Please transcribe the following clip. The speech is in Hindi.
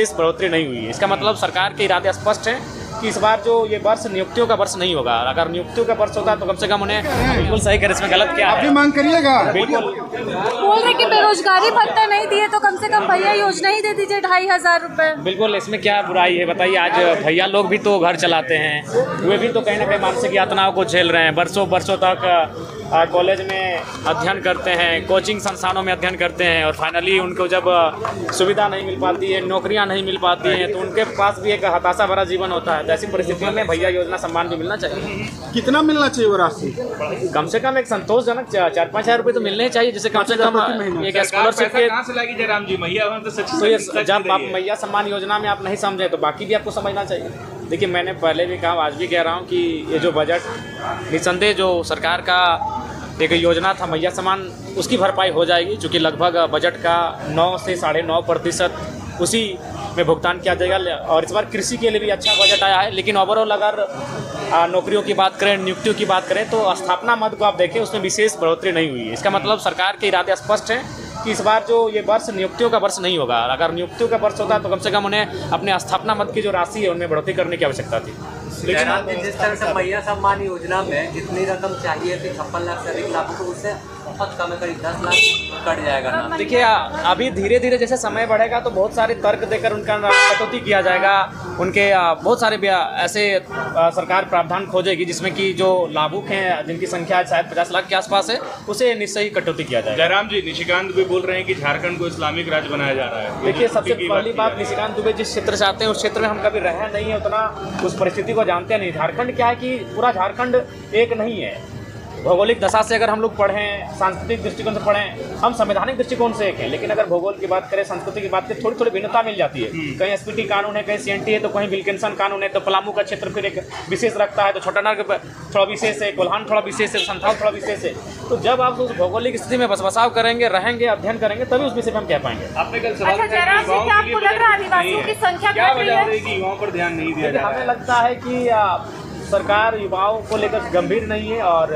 इस बढ़ोतरी नहीं हुई है। इसका मतलब सरकार के इरादे स्पष्ट हैं कि इस बार जो ये वर्ष नियुक्तियों का वर्ष नहीं होगा। अगर नियुक्तियों का वर्ष होता तो कम से कम उन्हें बिल्कुल सही कर, इसमें गलत क्या है? मांग करिएगा। बिल्कुल बोल रहे कि बेरोजगारी भत्ता नहीं दिए तो कम से कम भैया योजना ही दे दीजिए 2500 रुपए। बिल्कुल, इसमें क्या बुराई है बताइए? आज भैया लोग भी तो घर चलाते हैं, वे भी तो कहीं ना कहीं मानसिक यातनाओं को झेल रहे हैं। बरसों बरसों तक कॉलेज में अध्ययन करते हैं, कोचिंग संस्थानों में अध्ययन करते हैं और फाइनली उनको जब सुविधा नहीं मिल पाती है, नौकरियां नहीं मिल पाती हैं, तो उनके पास भी एक हताशा भरा जीवन होता है। तो ऐसी परिस्थितियों में भैया योजना सम्मान भी मिलना चाहिए। कितना मिलना चाहिए वो राशि? कम से कम एक संतोषजनक 4-5 हज़ार रुपये तो मिलने ही चाहिए, जिससे कम से कम एक स्कॉलरशिप के। कहाँ से लागी जयराम जी? मैया तो ये जब आप मैया सम्मान योजना में आप नहीं समझे तो बाकी भी आपको समझना चाहिए। देखिए, मैंने पहले भी कहा, आज भी कह रहा हूँ कि ये जो बजट निसंदेह जो सरकार का एक योजना था मैया सम्मान, उसकी भरपाई हो जाएगी, क्योंकि लगभग बजट का 9 से 9.5% उसी में भुगतान किया जाएगा। और इस बार कृषि के लिए भी अच्छा बजट आया है। लेकिन ओवरऑल अगर नौकरियों की बात करें, नियुक्तियों की बात करें, तो स्थापना मद को आप देखें, उसमें विशेष बढ़ोतरी नहीं हुई है। इसका मतलब सरकार के इरादे स्पष्ट हैं कि इस बार जो ये वर्ष नियुक्तियों का वर्ष नहीं होगा। अगर नियुक्तियों का वर्ष होता तो कम से कम उन्हें अपने स्थापना मद की जो राशि है उनमें बढ़ोतरी करने की आवश्यकता थी। लेकिन जिस तरह से मैया सम्मान योजना में जितनी रकम चाहिए थी 56 लाख से अधिक लाभों को, उससे बहुत कम है, करीब 10 लाख कट जाएगा ना। देखिए, अभी धीरे धीरे जैसे समय बढ़ेगा तो बहुत सारे तर्क देकर उनका कटौती किया जाएगा। उनके बहुत सारे ऐसे सरकार प्रावधान खोजेगी जिसमें कि जो लाभुक हैं, जिनकी संख्या शायद 50 लाख के आसपास है, उसे निश्चय ही कटौती किया जाएगा। जयराम जी, निशिकांत भी बोल रहे हैं कि झारखंड को इस्लामिक राज्य बनाया जा रहा है। देखिए, सबसे पहली बात, निशिकांत दुबे जिस क्षेत्र से आते हैं उस क्षेत्र में हम कभी रहे नहीं है, उतना उस परिस्थिति को जानते नहीं। झारखंड क्या है कि पूरा झारखंड एक नहीं है। भौगोलिक दशा से अगर हम लोग पढ़ें, सांस्कृतिक दृष्टिकोण से पढ़ें, हम संवैधानिक दृष्टिकोण से एक हैं, लेकिन अगर भूगोल की बात करें, संस्कृति की बात करें, थोड़ी थोड़ी भिन्नता मिल जाती है। कहीं एसपीटी कानून है, कहीं सीएनटी है, तो कहीं विल्किंसन कानून है, तो पलामू का क्षेत्र फिर एक विशेष रखता है, तो छोटानाग थोड़ा विशेष है, कोल्हान थोड़ा विशेष है, संथाल थोड़ा विशेष है। तो जब आप उस भौगोलिक स्थिति में बसबसाव करेंगे, रहेंगे, अध्ययन करेंगे, तभी उस विषय में हम कह पाएंगे। आपने कल सवाल युवाओं पर ध्यान नहीं दिया जा रहा है। हमें लगता है कि सरकार युवाओं को लेकर गंभीर नहीं है और